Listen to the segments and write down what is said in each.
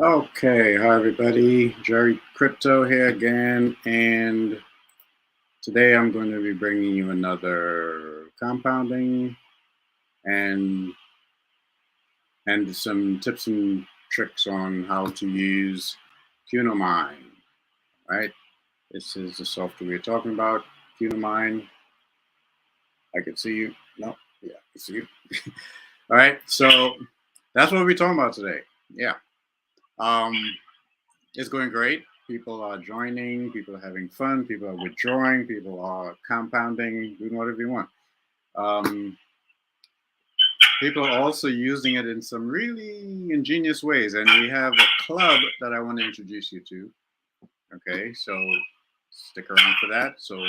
Okay, hi everybody. JerryCrypto here again, and today I'm going to be bringing you another compounding and some tips and tricks on how to use QunoMine. Right, this is the software we're talking about. QunoMine. I can see you. No, yeah, I can see you. All right, so that's what we're talking about today. Yeah. Um, It's going great. People are joining, people are having fun, people are withdrawing, people are compounding, doing whatever you want. Um, People are also using it in some really ingenious ways. And we have a club that I want to introduce you to. Okay, so stick around for that. So,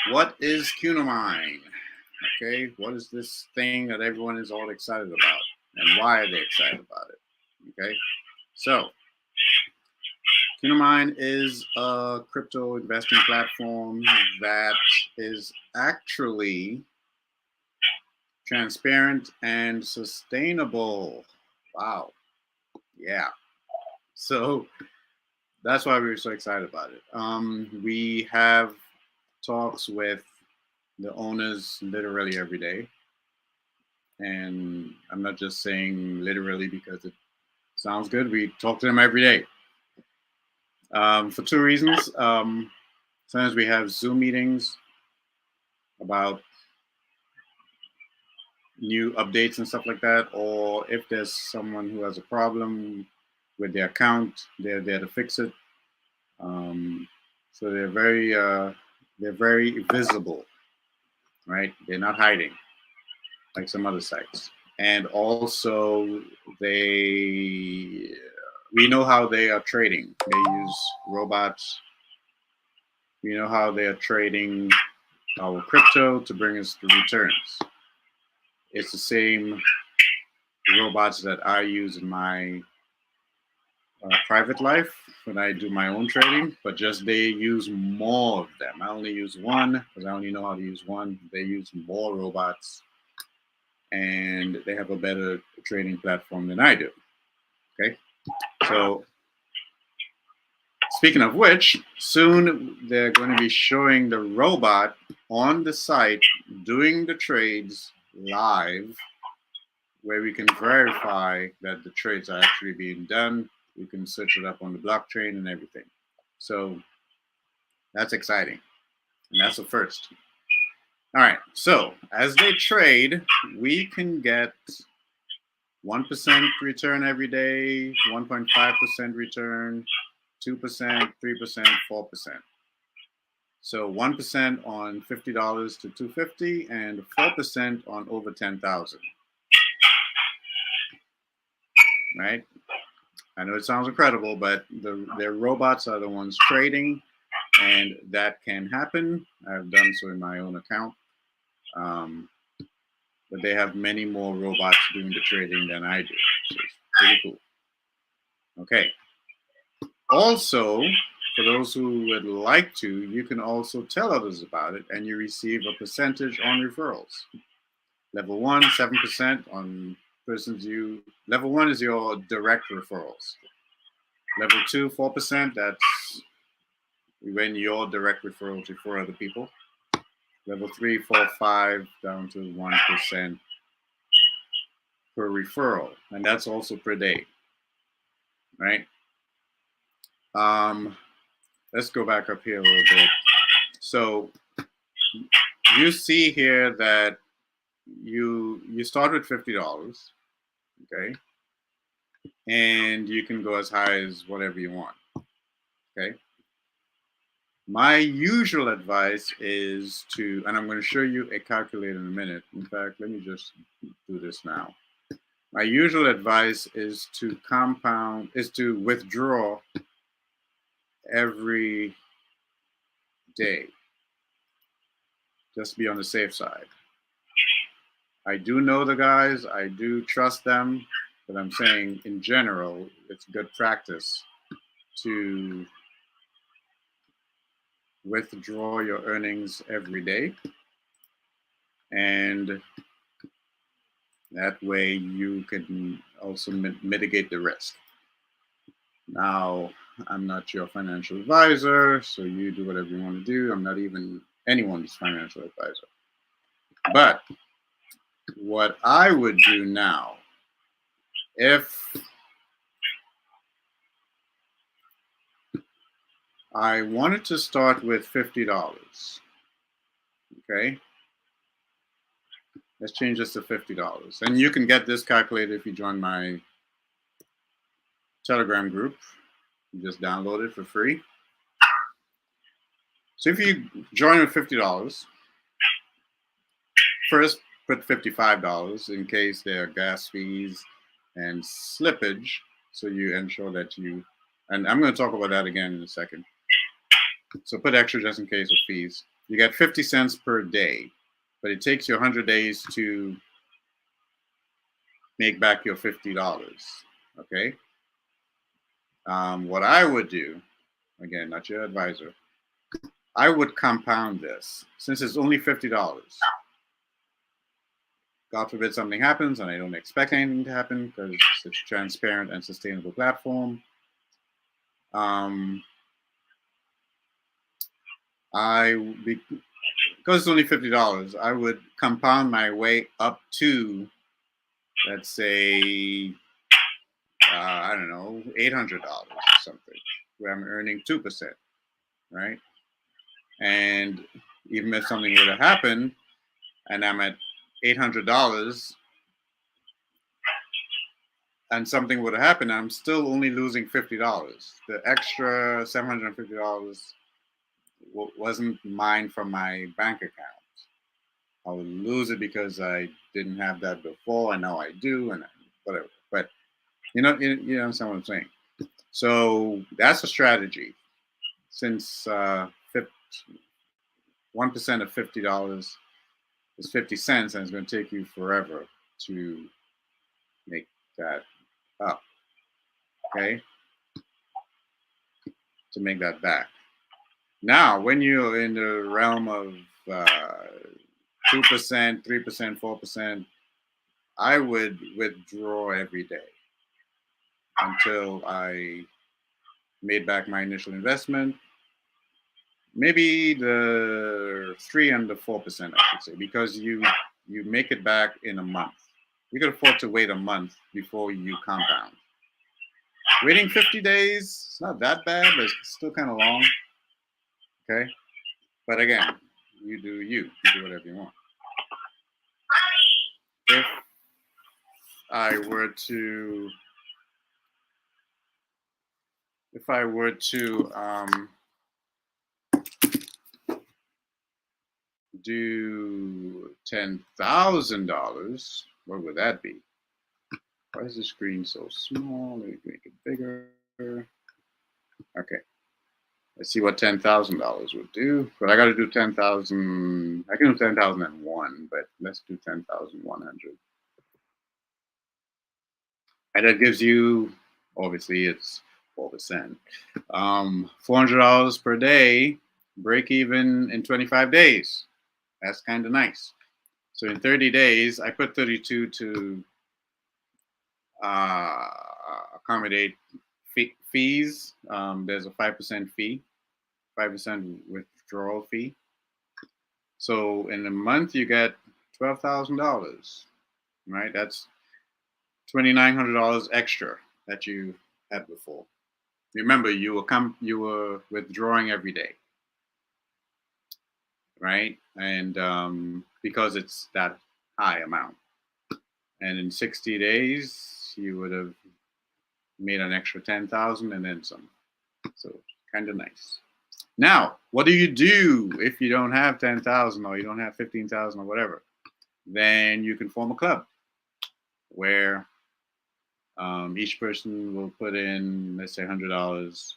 what is QunoMine? Okay, what is this thing that everyone is all excited about? And why are they excited about it? Okay, so QunoMine is a crypto investing platform that is actually transparent and sustainable. Wow. Yeah. So that's why we were so excited about it. We have talks with the owners literally every day. And I'm not just saying literally because it sounds good. We talk to them every day for two reasons. Sometimes we have Zoom meetings about new updates and stuff like that, or if there's someone who has a problem with their account, they're there to fix it. So they're very visible, right? They're not hiding like some other sites, and also we know how they are trading. They use robots. We know how they are trading our crypto to bring us the returns. It's the same robots that I use in my private life when I do my own trading, but just they use more of them. I only use one because I only know how to use one. They use more robots and they have a better trading platform than I do. Okay. So, speaking of which, soon they're going to be showing the robot on the site doing the trades live where we can verify that the trades are actually being done. You can search it up on the blockchain and everything. So that's exciting. And that's the first. All right. So as they trade, we can get 1% return every day, 1.5% return, 2%, 3%, 4%. So 1% on $50 to $250 and 4% on over 10,000. Right? I know it sounds incredible, but their robots are the ones trading, and that can happen. I've done so in my own account. But they have many more robots doing the trading than I do. So it's pretty cool. Okay. Also, for those who would like to, you can also tell others about it, and you receive a percentage on referrals. Level 1, 7% on persons you. Level 1 is your direct referrals. Level 2, 4%. That's when your direct referrals refer other people. Level 3, 4, 5, down to 1% per referral, and that's also per day, right? Let's go back up here a little bit. So you see here that you start with $50, okay, and you can go as high as whatever you want, okay. My usual advice is to, and I'm going to show you a calculator in a minute. In fact, let me just do this now. My usual advice is to withdraw every day, just to be on the safe side. I do know the guys, I do trust them, but I'm saying in general, it's good practice to withdraw your earnings every day. And that way you can also mitigate the risk. Now, I'm not your financial advisor, so you do whatever you want to do. I'm not even anyone's financial advisor. But what I would do now, if I wanted to start with $50, okay? Let's change this to $50. And you can get this calculated if you join my Telegram group. You just download it for free. So if you join with $50, first put $55 in case there are gas fees and slippage. So you ensure that you, and I'm going to talk about that again in a second. So put extra just in case of fees. You get 50 cents per day, but it takes you 100 days to make back your $50. Okay. What I would do, again, not your advisor, I would compound this since it's only $50. God forbid something happens, and I don't expect anything to happen because it's a transparent and sustainable platform. Because it's only $50, I would compound my way up to, let's say, I don't know, $800 or something, where I'm earning 2%, right? And even if something were to happen, and I'm at $800, and something would have happened, I'm still only losing $50. The extra $750 wasn't mine from my bank account. I would lose it because I didn't have that before, and now I do, and whatever. But you understand what I'm saying. So that's a strategy. Since 1% of $50 is 50 cents, and it's going to take you forever to make that up. Okay, to make that back. Now, when you're in the realm of 2%, 3%, 4%, I would withdraw every day until I made back my initial investment. Maybe the 3 and the 4%, I should say, because you make it back in a month. You can afford to wait a month before you compound. Waiting 50 days, it's not that bad, but it's still kind of long. Okay, but again, you do whatever you want. If I were to do $10,000, what would that be? Why is the screen so small? Let me make it bigger. Okay. Let's see what $10,000 would do. But I got to do 10,000. I can do 10,001, but let's do 10,100. And that gives you, obviously, it's 4%. $400 per day, break even in 25 days. That's kind of nice. So in 30 days, I put 32 to accommodate fees. There's a 5% fee, 5% withdrawal fee. So in a month, you get $12,000, right? That's $2,900 extra that you had before. Remember, you were withdrawing every day, right? And because it's that high amount, and in 60 days, you would have made an extra 10,000 and then some. So kind of nice. Now, what do you do if you don't have 10,000 or you don't have 15,000 or whatever? Then you can form a club where each person will put in, let's say, $100,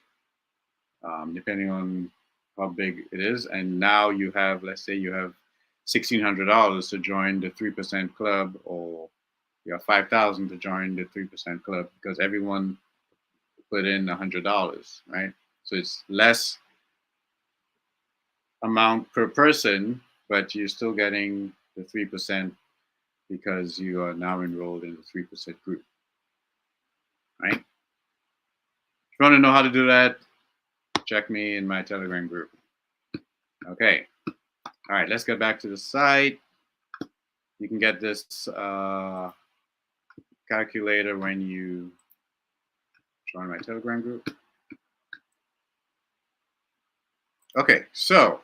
depending on how big it is. And now you have, let's say, you have $1,600 to join the 3% club, or you have $5,000 to join the 3% club, because everyone put in $100, right? So it's less amount per person, but you're still getting the 3% because you are now enrolled in the 3% group, right? you want to know how to do that, check me in my Telegram group. Okay. All right, let's get back to the site. You can get this calculator when you join my Telegram group. Okay, so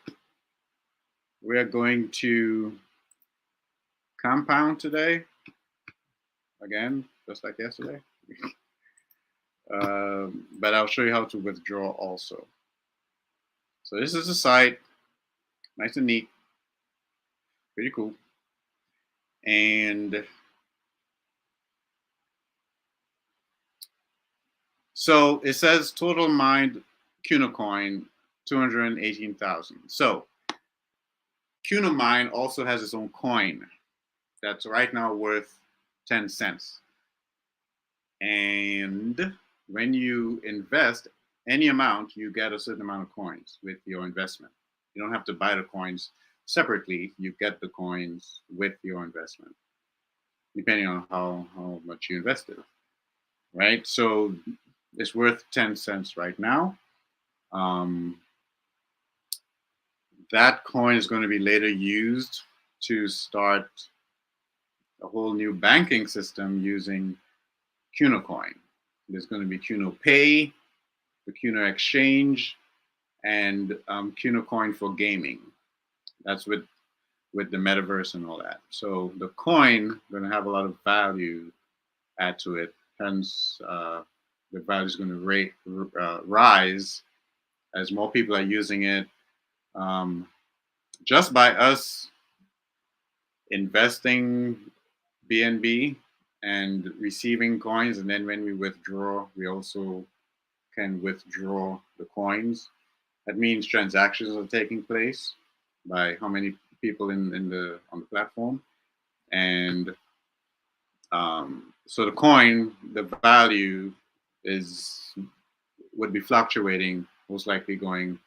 we are going to compound today. Again, just like yesterday. But I'll show you how to withdraw also. So this is the site, nice and neat, pretty cool. And so it says total mined Quno Coin 218,000. So QunoMine also has its own coin that's right now worth 10 cents. And when you invest any amount, you get a certain amount of coins with your investment. You don't have to buy the coins separately. You get the coins with your investment, depending on how much you invested, right? So it's worth 10 cents right now. That coin is going to be later used to start a whole new banking system using Quno Coin. There's going to be Quno Pay, the Quno Exchange, and Quno Coin for gaming. That's with the metaverse and all that. So the coin going to have a lot of value add to it. Hence, the value is going to rise as more people are using it. Just by us investing BNB and receiving coins, and then when we withdraw, we also can withdraw the coins. That means transactions are taking place by how many people on the platform, and so the coin, the value would be fluctuating, most likely going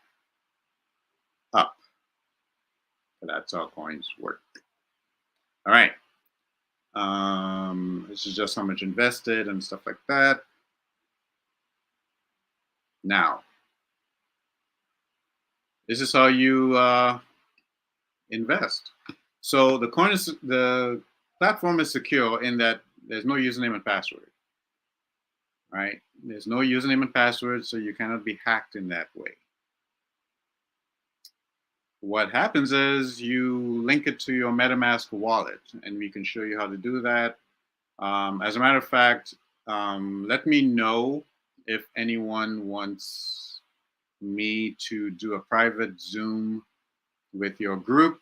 up. So that's how coins work. All right. This is just how much invested and stuff like that. Now, this is how you invest. So the platform is secure in that there's no username and password. Right? There's no username and password, so you cannot be hacked in that way. What happens is you link it to your MetaMask wallet, and we can show you how to do that. As a matter of fact, let me know if anyone wants me to do a private Zoom with your group,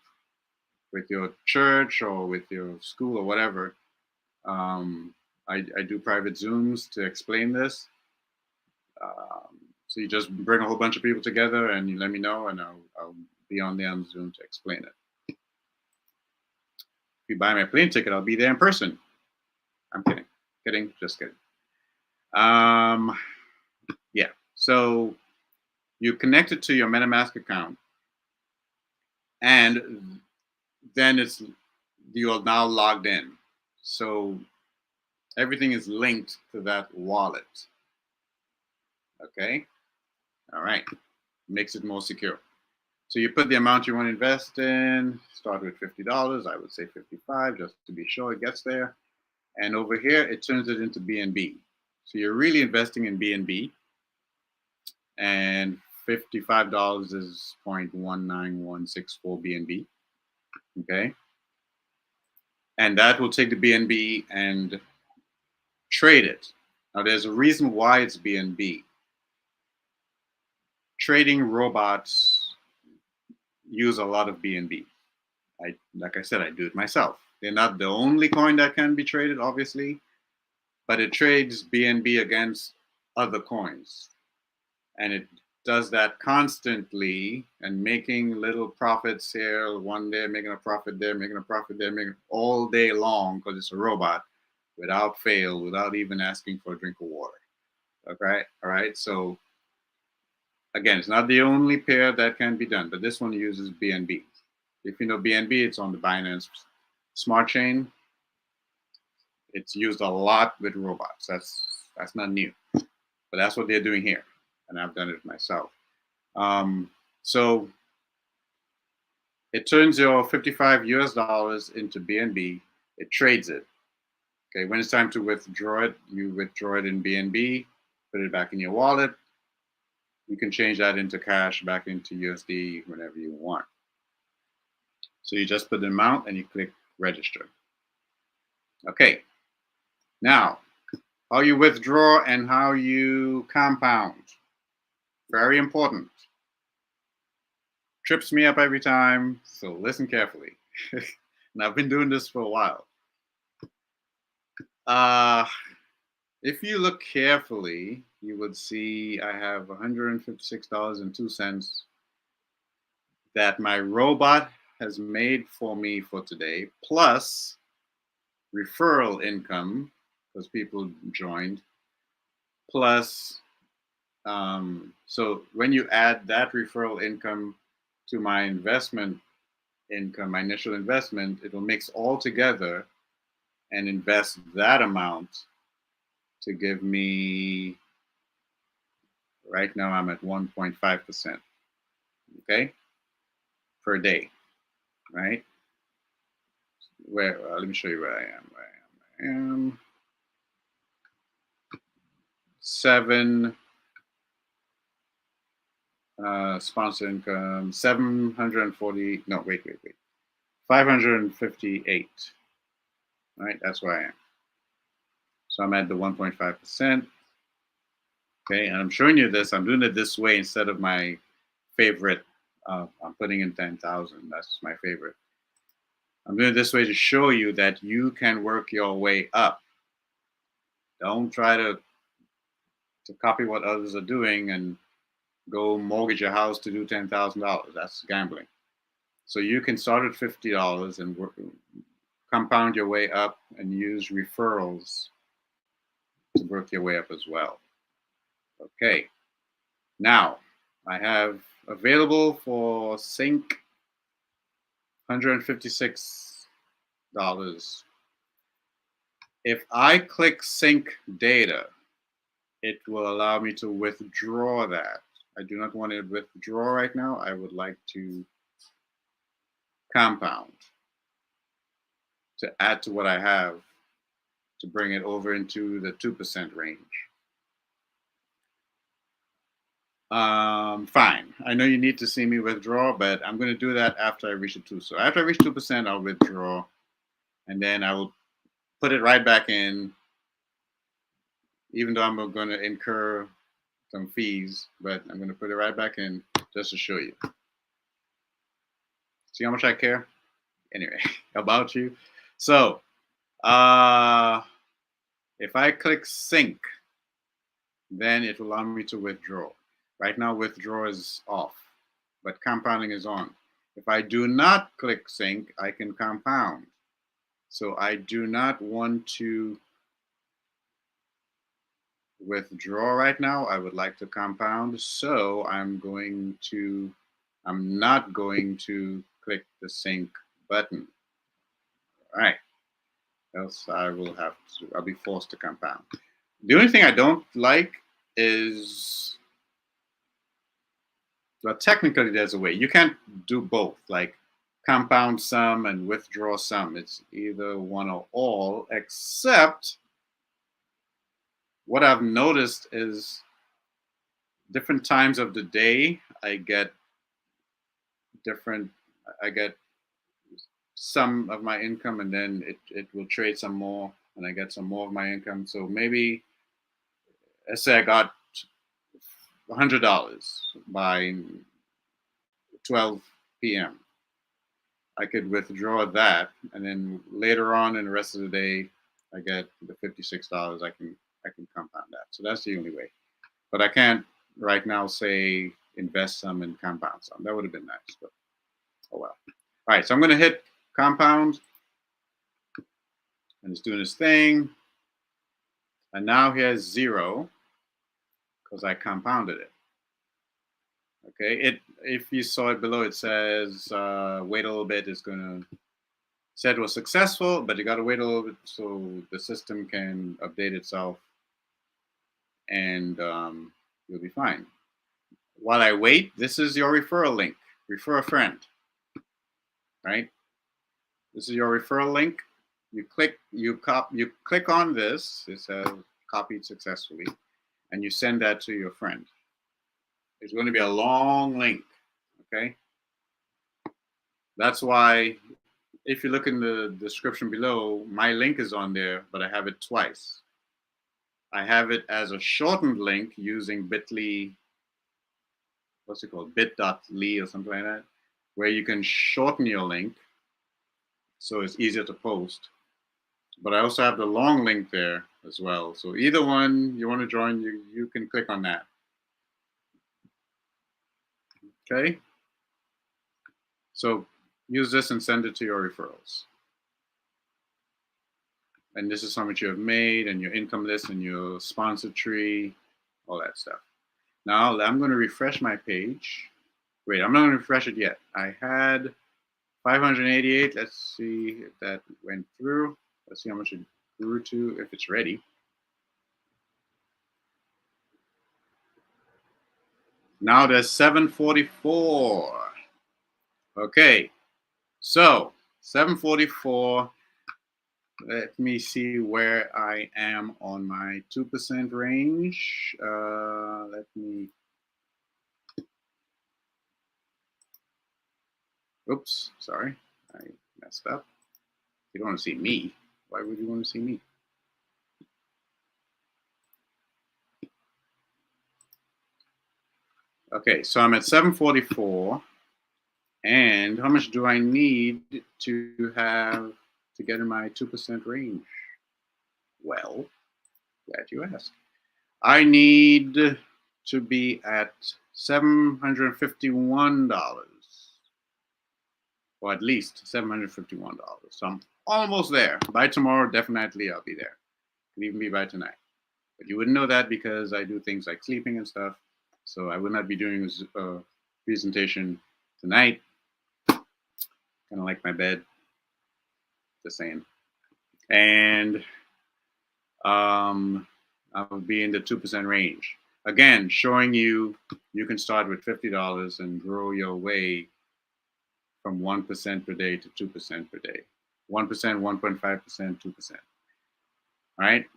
with your church, or with your school, or whatever. I do private Zooms to explain this. So you just bring a whole bunch of people together and you let me know, and I'll be on there on Zoom to explain it. If you buy my plane ticket, I'll be there in person. I'm kidding, just kidding. Yeah, so you connect it to your MetaMask account, and then you are now logged in. So everything is linked to that wallet. Okay, all right, makes it more secure. So you put the amount you want to invest in, start with $50. I would say 55 just to be sure it gets there. And over here, it turns it into BNB. So you're really investing in BNB. And $55 is 0.19164 BNB. Okay. And that will take the BNB and trade it. Now, there's a reason why it's BNB. Trading robots use a lot of BNB. Like I said, I do it myself. They're not the only coin that can be traded, obviously, but it trades BNB against other coins. And it does that constantly and making little profits here, one day making a profit there, making a profit there, making all day long because it's a robot without fail, without even asking for a drink of water. Okay, all right, so again, it's not the only pair that can be done, but this one uses BNB. If you know BNB, it's on the Binance Smart Chain. It's used a lot with robots. That's not new. but that's what they're doing here, and I've done it myself. So it turns your 55 US dollars into BNB. It trades it. Okay, when it's time to withdraw it, you withdraw it in BNB, put it back in your wallet. You can change that into cash, back into USD whenever you want. So you just put the amount and you click register. Okay, now how you withdraw and how you compound. Very important. Trips me up every time, so listen carefully. And I've been doing this for a while. If you look carefully, you would see I have $156.02 that my robot has made for me for today, plus referral income because people joined, plus so when you add that referral income to my investment income, my initial investment, it will mix all together and invest that amount to give me, right now I'm at 1.5%, okay, per day, right? Where, let me show you where I am. I am 7 sponsor income, 740, no, wait, 558, all right, that's where I am. So I'm at the 1.5%. Okay, and I'm showing you this. I'm doing it this way instead of my favorite. I'm putting in 10,000. That's my favorite. I'm doing it this way to show you that you can work your way up. Don't try to copy what others are doing and go mortgage your house to do $10,000. That's gambling. So you can start at $50 and work, compound your way up and use referrals to work your way up as well. Okay, now I have available for sync $156. If I click sync data, it will allow me to withdraw that. I do not want to withdraw right now. I would like to compound to add to what I have to bring it over into the 2% range. Fine. I know you need to see me withdraw, but I'm going to do that after I reach the 2. So after I reach 2%, I'll withdraw, and then I will put it right back in, even though I'm going to incur some fees, but I'm going to put it right back in just to show you. See how much I care? Anyway, about you. So if I click sync, then it will allow me to withdraw. Right now, withdraw is off, but compounding is on. If I do not click sync, I can compound. So I do not want to withdraw right now. I would like to compound. So I'm not going to click the sync button. All right. Else I'll be forced to compound. The only thing I don't like is, well, technically there's a way. You can't do both, like compound some and withdraw some. It's either one or all, except what I've noticed is different times of the day, I get some of my income, and then it will trade some more, and I get some more of my income. So maybe, let's say I got $100 by 12 p.m. I could withdraw that, and then later on in the rest of the day, I get the $56. I can compound that. So that's the only way. But I can't right now say invest some and compound some. That would have been nice, but oh well. All right, so I'm going to hit compound, and it's doing its thing. And now here's 0 because I compounded it. Okay, if you saw it below, it says wait a little bit. It's gonna said it was successful, but you got to wait a little bit so the system can update itself and you'll be fine. While I wait, this is your referral link. Refer a friend, right? This is your referral link. You click on this. It says copied successfully, and you send that to your friend. It's going to be a long link, okay? That's why if you look in the description below, my link is on there, but I have it twice. I have it as a shortened link using bit.ly, what's it called, bit.ly or something like that, where you can shorten your link so it's easier to post. But I also have the long link there as well. So either one you want to join, you can click on that. Okay? So use this and send it to your referrals. And this is how much you have made, and your income list, and your sponsor tree, all that stuff. Now I'm going to refresh my page. Wait, I'm not going to refresh it yet. I had 588. Let's see if that went through. Let's see how much it grew to, if it's ready. Now there's 744. Okay, so 744. Let me see where I am on my 2% range. Let me. Oops, sorry, I messed up. You don't want to see me. Why would you want to see me? Okay, so I'm at 744. And how much do I need to have to get in my 2% range? Well, glad you asked. I need to be at $751, or at least $751. So I'm almost there. By tomorrow, definitely I'll be there. Could even be by tonight. But you wouldn't know that because I do things like sleeping and stuff. So I would not be doing a presentation tonight. Kind of like my bed. Just saying. And I would be in the 2% range. Again, showing you can start with $50 and grow your way from 1% per day to 2% per day. 1%, 1.5%, 2%. All right?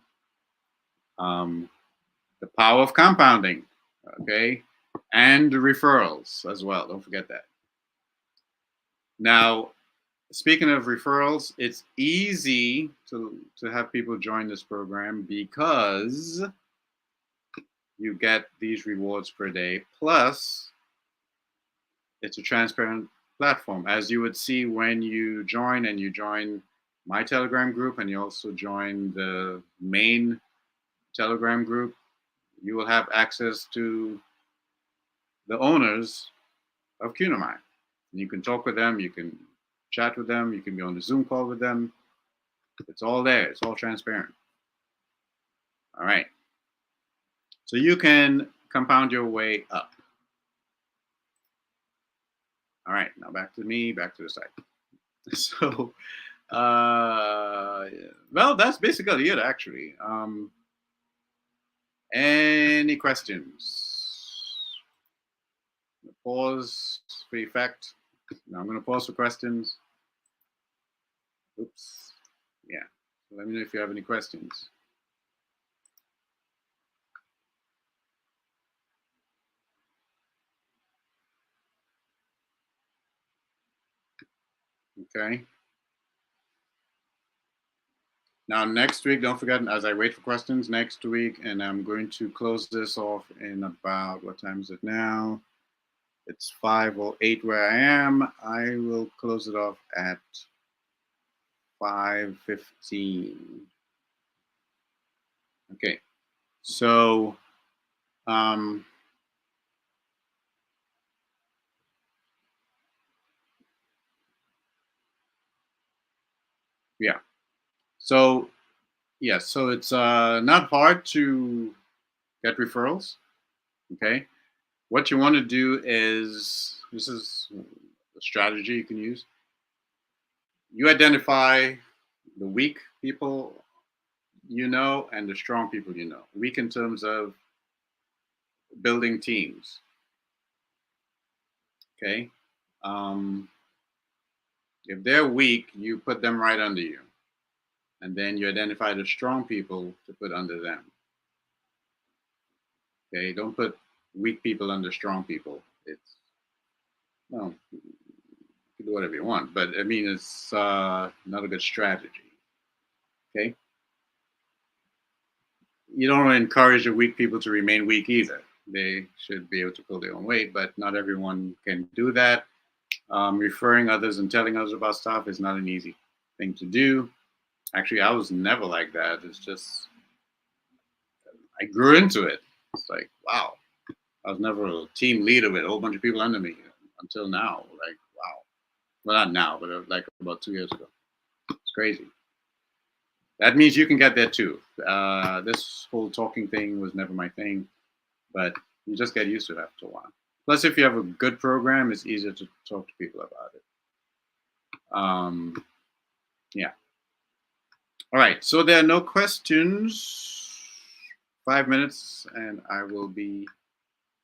The power of compounding, okay? And referrals as well. Don't forget that. Now, speaking of referrals, it's easy to have people join this program because you get these rewards per day. Plus, it's a transparent platform. As you would see when you join, and you join my Telegram group, and you also join the main Telegram group, you will have access to the owners of QunoMine. You can talk with them, you can chat with them, you can be on the Zoom call with them. It's all there. It's all transparent. All right. So you can compound your way up. All right. Now back to me, back to the site. So, well, that's basically it, actually. Any questions? Pause for effect. Now I'm going to pause for questions. Oops. Yeah. So let me know if you have any questions. Okay. Now, next week, don't forget, as I wait for questions next week, and I'm going to close this off in about, what time is it now? It's 5:08 where I am. I will close it off at 5:15. Okay. So, yeah. So, yeah, so it's not hard to get referrals. Okay. What you want to do is, this is a strategy you can use. You identify the weak people you know and the strong people you know. Weak in terms of building teams. Okay. If they're weak, you put them right under you. And then you identify the strong people to put under them. Okay. Don't put weak people under strong people. It's, well, you can do whatever you want, but I mean, it's not a good strategy. Okay. You don't want to encourage the weak people to remain weak either. They should be able to pull their own weight, but not everyone can do that. Referring others and telling others about stuff is not an easy thing to do. Actually, I was never like that. It's just, I grew into it. It's like, wow. I was never a team leader with a whole bunch of people under me until now. Like, wow. Well, not now, but like about 2 years ago. It's crazy. That means you can get there too. This whole talking thing was never my thing, but you just get used to it after a while. Plus, if you have a good program, it's easier to talk to people about it. Yeah. All right. So there are no questions. 5 minutes, and I will be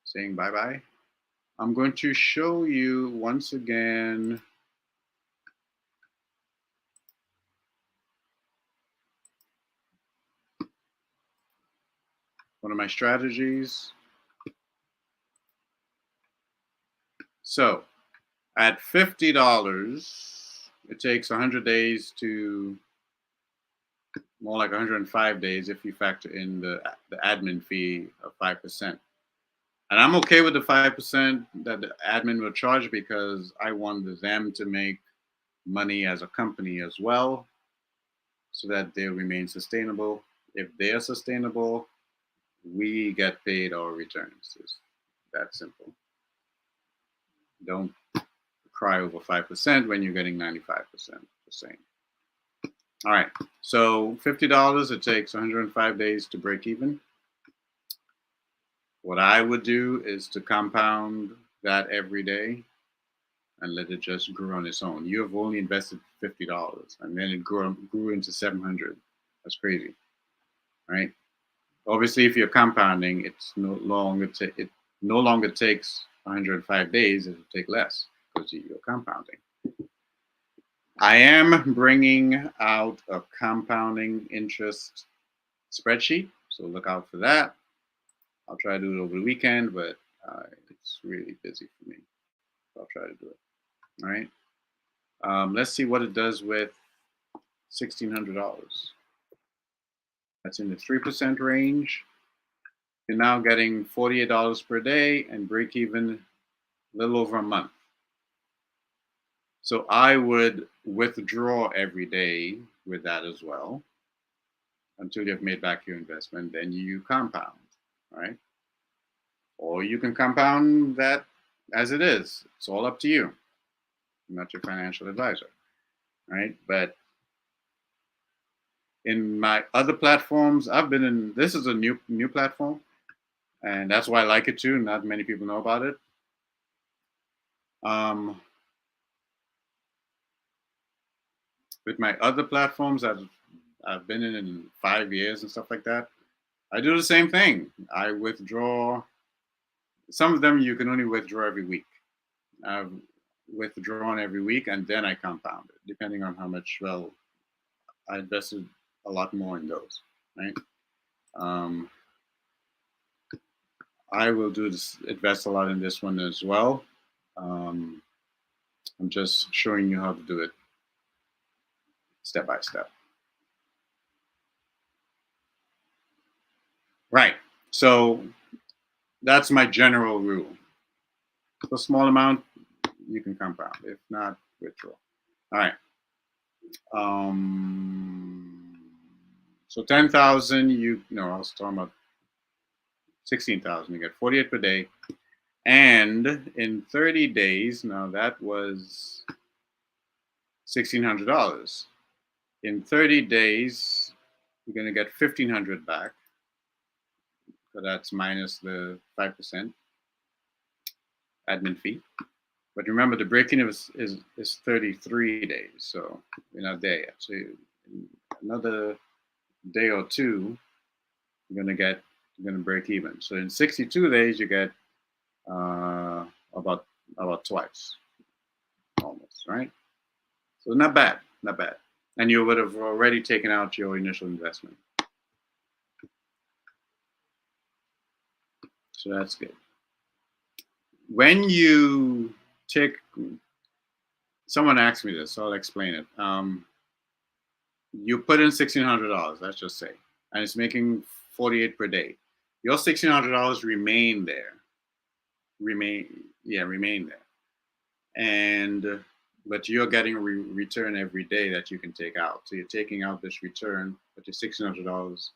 saying bye-bye. I'm going to show you once again one of my strategies. So at $50, it takes 100 days to more like 105 days if you factor in the admin fee of 5%. And I'm okay with the 5% that the admin will charge because I want them to make money as a company as well so that they remain sustainable. If they are sustainable, we get paid our returns. It's that simple. Don't cry over 5% when you're getting 95%. Just saying. All right. So $50, it takes 105 days to break even. What I would do is to compound that every day and let it just grow on its own. You have only invested $50 and then it grew into 700. That's crazy, right? Obviously, if you're compounding, it no longer takes 105 days. It will take less because you're compounding. I am bringing out a compounding interest spreadsheet, so look out for that. I'll try to do it over the weekend, but it's really busy for me. So I'll try to do it. All right. Let's see what it does with $1,600. That's in the 3% range. You're now getting $48 per day and break even a little over a month. So I would withdraw every day with that as well until you've made back your investment. Then you compound, right? Or you can compound that as it is. It's all up to you. I'm not your financial advisor, right? But in my other platforms, I've been in. This is a new platform, and that's why I like it too. Not many people know about it. With my other platforms, I've been in 5 years and stuff like that. I do the same thing. I withdraw. Some of them you can only withdraw every week. I've withdrawn every week, and then I compound it, depending on how much. Well, I invested a lot more in those, right? I will invest a lot in this one as well. I'm just showing you how to do it step by step. Right. So that's my general rule. For a small amount, you can compound. If not, withdraw. All right. So 10,000, I was talking about 16,000. You get 48 per day. And in 30 days, now that was $1,600. In 30 days, you're going to get 1,500 back. So that's minus the 5% admin fee. But remember, the break-even is 33 days, so you're not there yet. So in another day or two, you're going to get you're going to break even. So in 62 days, you get about twice, almost, right? So not bad, not bad. And you would have already taken out your initial investment. So that's good. When you take, someone asked me this, so I'll explain it. You put in $1,600, let's just say, and it's making 48 per day. Your $1,600 remain there. Remain there. And but you're getting a return every day that you can take out. So you're taking out this return, but your $1,600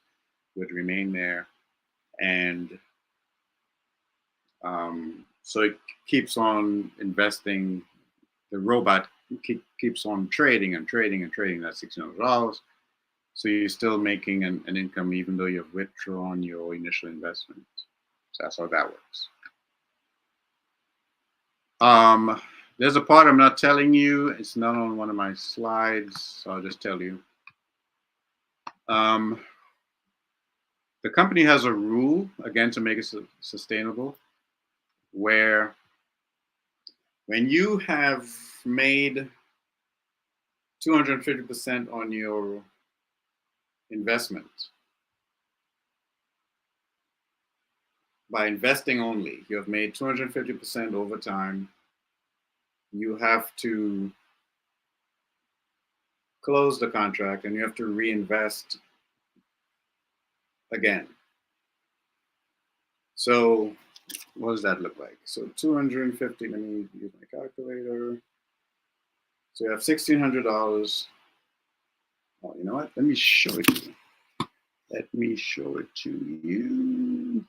would remain there, and so it keeps on investing. The robot keeps on trading and trading and trading that $1,600. So you're still making an income even though you've withdrawn your initial investment. So that's how that works. There's a part I'm not telling you. It's not on one of my slides, so I'll just tell you. The company has a rule, again, to make it sustainable, where when you have made 250% on your investment, by investing only, you have made 250% over time. You have to close the contract and you have to reinvest again. So what does that look like? So 250, let me use my calculator. So you have $1,600. Oh, you know what? Let me show it to you. Let me show it to you.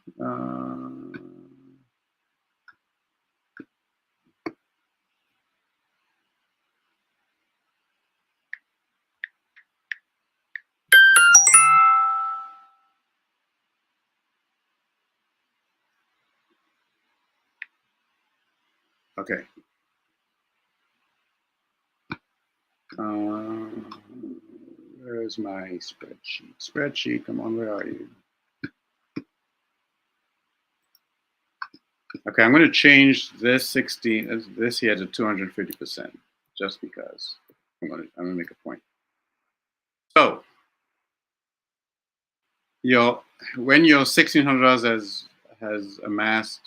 Okay. Where's my spreadsheet? Spreadsheet, come on, where are you? Okay, I'm going to change this 16, this here to 250%, just because I'm going to make a point. So, when your $1,600 has amassed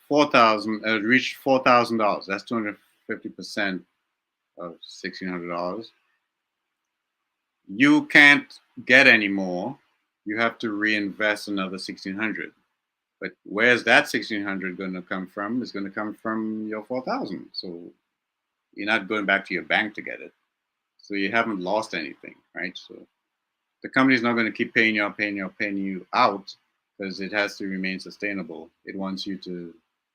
4,000, reached $4,000, that's 250% of $1,600. You can't get any more. You have to reinvest another 1,600. But where's that 1,600 going to come from? It's going to come from your 4,000. So you're not going back to your bank to get it. So you haven't lost anything, right? So the company's not going to keep paying you out because it has to remain sustainable. It wants you to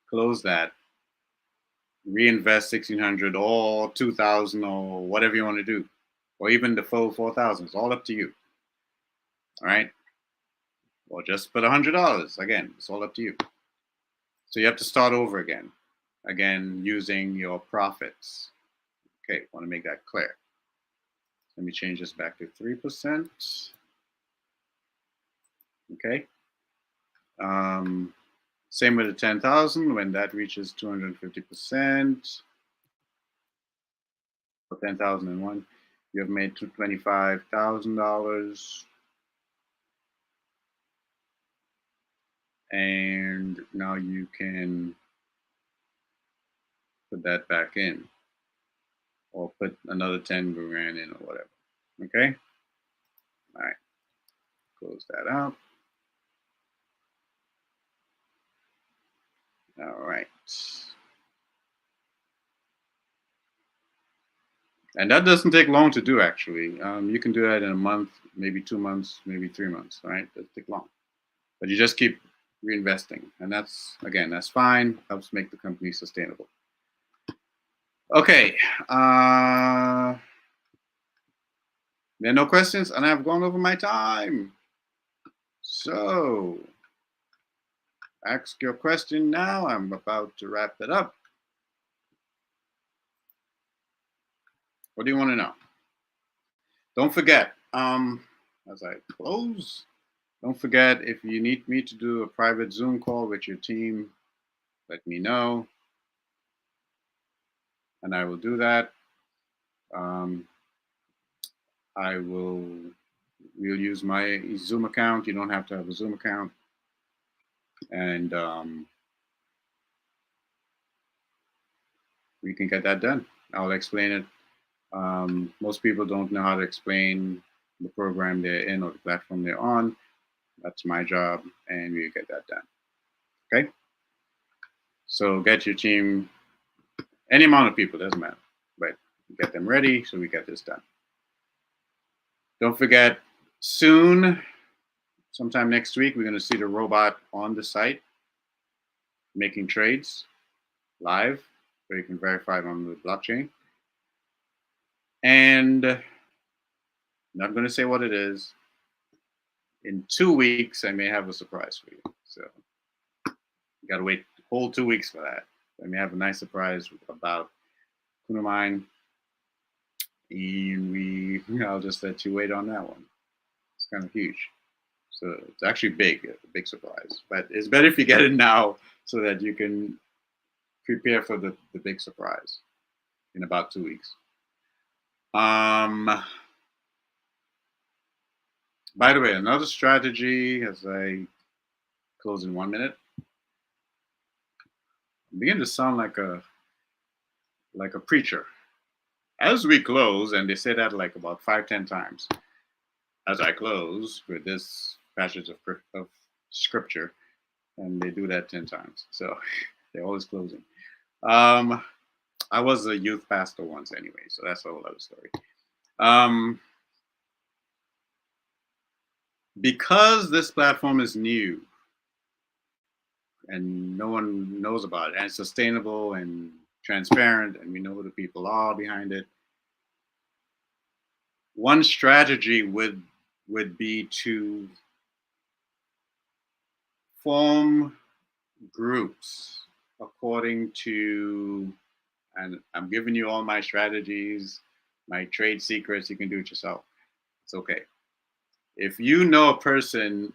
close that, reinvest 1,600 or 2,000 or whatever you want to do, or even the full 4,000. It's all up to you. All right. Or just put $100. Again, it's all up to you. So you have to start over again using your profits. Okay, want to make that clear. Let me change this back to 3%. Okay. Same with the 10,000. When that reaches 250%, for 10,001, you have made $25,000. And now you can put that back in, or put another 10 grand in, or whatever. Okay. All right. Close that out. All right. And that doesn't take long to do, actually. You can do that in a month, maybe 2 months, maybe 3 months. All right. Doesn't take long. But you just keep reinvesting. And that's, again, that's fine. Helps make the company sustainable. Okay. There are no questions, and I've gone over my time. So, ask your question now. I'm about to wrap it up. What do you want to know? Don't forget, as I close, Don't forget, if you need me to do a private Zoom call with your team, let me know, and I will do that. Um, we'll use my Zoom account. You don't have to have a Zoom account. And we can get that done. I'll explain it. Most people don't know how to explain the program they're in or the platform they're on. That's my job, and we get that done. Okay? So get your team, any amount of people, doesn't matter, but get them ready so we get this done. Don't forget, soon, sometime next week, we're going to see the robot on the site making trades live, where you can verify it on the blockchain. And I'm not going to say what it is. In 2 weeks, I may have a surprise for you. So you got to wait the whole 2 weeks for that. I may have a nice surprise about QunoMine. And I'll just let you wait on that one. It's kind of huge. So it's actually big, a big surprise. But it's better if you get it now so that you can prepare for the big surprise in about 2 weeks. By the way, another strategy, as I close in 1 minute, I begin to sound like a preacher. As we close, and they say that like about 5-10 times, as I close with this passage of scripture, and they do that 10 times. So they're always closing. I was a youth pastor once anyway, so that's a whole other story. Because this platform is new and no one knows about it, and it's sustainable and transparent, and we know who the people are behind it, one strategy would be to form groups according to, and I'm giving you all my strategies, my trade secrets. You can do it yourself. It's okay. If you know a person,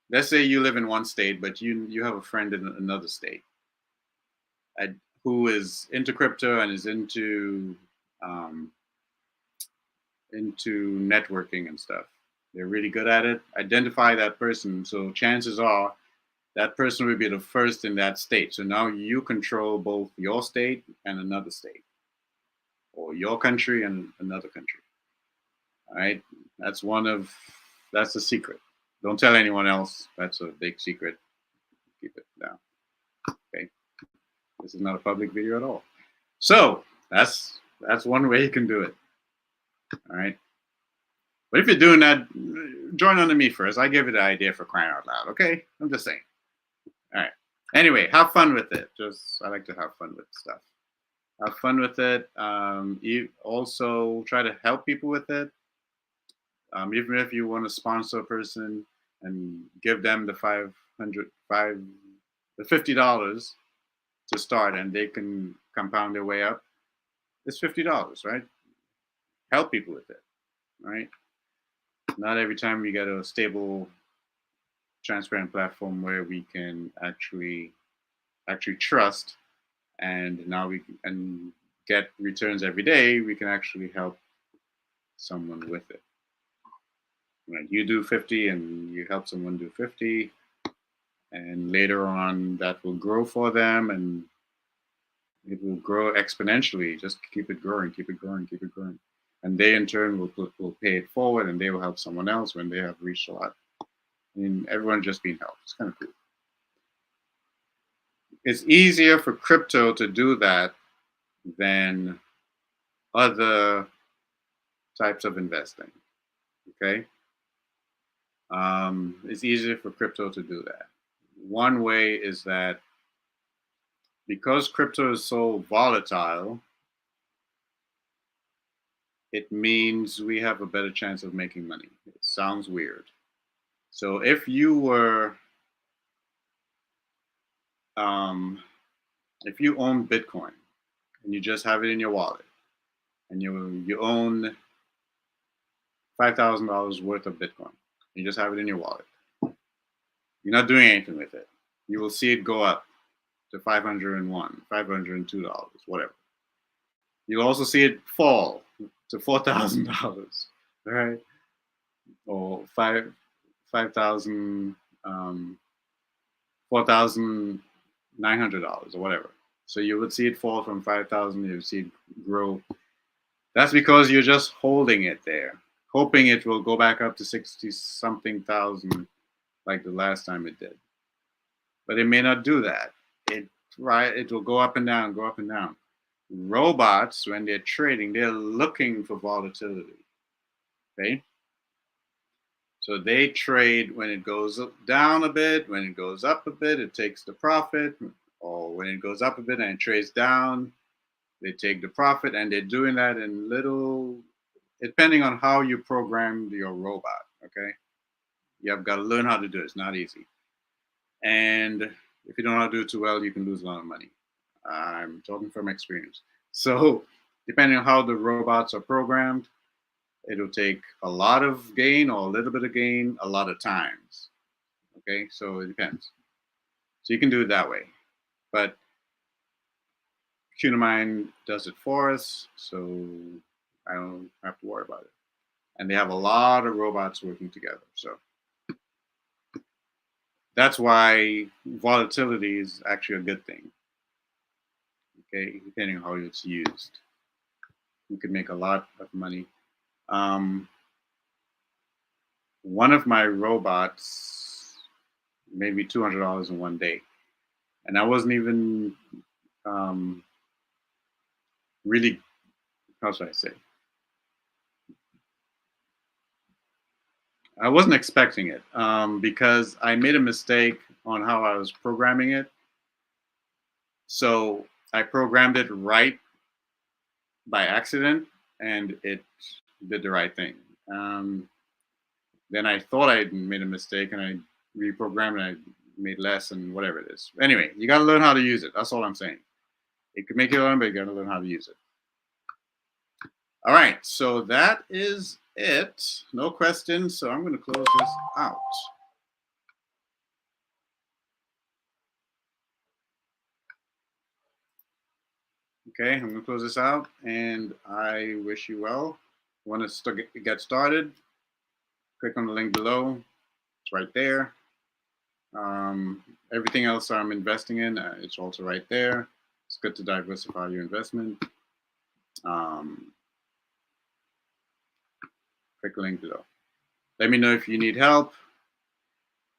let's say you live in one state, but you have a friend in another state who is into crypto and is into networking and stuff. They're really good at it. Identify that person. So chances are that person will be the first in that state. So now you control both your state and another state, or your country and another country. All right. That's the secret. Don't tell anyone else. That's a big secret. Keep it down. Okay. This is not a public video at all. So that's one way you can do it. All right. But if you're doing that, join under me first. I give you the idea for crying out loud. Okay. I'm just saying. All right. Anyway, have fun with it. I like to have fun with stuff. Have fun with it. You also try to help people with it. Even if you want to sponsor a person and give them the $50 to start, and they can compound their way up, it's $50, right? Help people with it, right? Not every time we get a stable, transparent platform where we can actually trust, and now we can get returns every day. We can actually help someone with it. Right? You do 50 and you help someone do 50, and later on that will grow for them, and it will grow exponentially. Just keep it growing, keep it growing, keep it growing. And they in turn will pay it forward, and they will help someone else when they have reached a lot. I mean, everyone just being helped. It's kind of cool. It's easier for crypto to do that than other types of investing. Okay? It's easier for crypto to do that. One way is that because crypto is so volatile, it means we have a better chance of making money. It sounds weird. So if you were, if you own Bitcoin and you just have it in your wallet, and you own $5,000 worth of Bitcoin, you just have it in your wallet, You're not doing anything with it. You will see it go up to $501, $502, whatever. You'll also see it fall to $4,000, right? Or $5,000, $4,900 or whatever. So you would see it fall from 5,000. You would see it grow. That's because you're just holding it there, hoping it will go back up to 60 something thousand like the last time it did. But it may not do that. It will go up and down, go up and down. Robots, when they're trading, they're looking for volatility. Okay? So they trade when it goes down a bit, when it goes up a bit, it takes the profit, or when it goes up a bit and it trades down, they take the profit, and they're doing that in little, depending on how you programmed your robot, okay? You have got to learn how to do it. It's not easy. And if you don't know how to do it too well, you can lose a lot of money. I'm talking from experience. So depending on how the robots are programmed, it'll take a lot of gain or a little bit of gain a lot of times. Okay, so it depends. So you can do it that way. But QunoMine does it for us, so I don't have to worry about it. And they have a lot of robots working together. So that's why volatility is actually a good thing. Okay, depending on how it's used. You can make a lot of money. One of my robots made me $200 in one day. And I wasn't even really, how should I say? I wasn't expecting it because I made a mistake on how I was programming it. So I programmed it right by accident, and it did the right thing. Then I thought I made a mistake, and I reprogrammed and I made less and whatever it is. Anyway, you got to learn how to use it. That's all I'm saying. It could make you learn, but you got to learn how to use it. All right, so that is it. No questions, so I'm going to close this out. Okay, I'm going to close this out, and I wish you well. Want to get started? Click on the link below. It's right there. Everything else I'm investing in, it's also right there. It's good to diversify your investment. Click the link below. Let me know if you need help.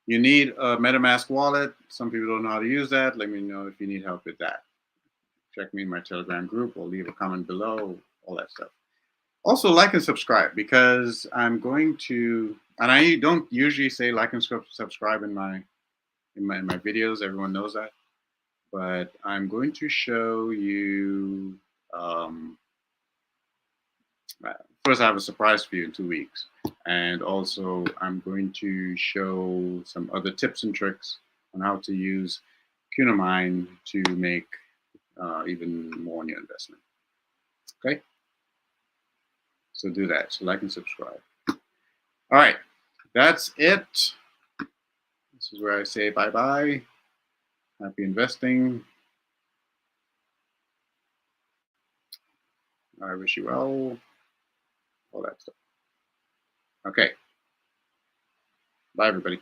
You need a MetaMask wallet. Some people don't know how to use that. Let me know if you need help with that. Check me in my Telegram group or leave a comment below, all that stuff. Also, like and subscribe, because I'm going to, and I don't usually say like and subscribe in my videos. Everyone knows that. But I'm going to show you, first I have a surprise for you in 2 weeks. And also I'm going to show some other tips and tricks on how to use QunoMine to make even more on your investment. Okay? So do that. So like and subscribe. All right. That's it. This is where I say bye-bye. Happy investing. I wish you well. All that stuff. Okay. Bye, everybody.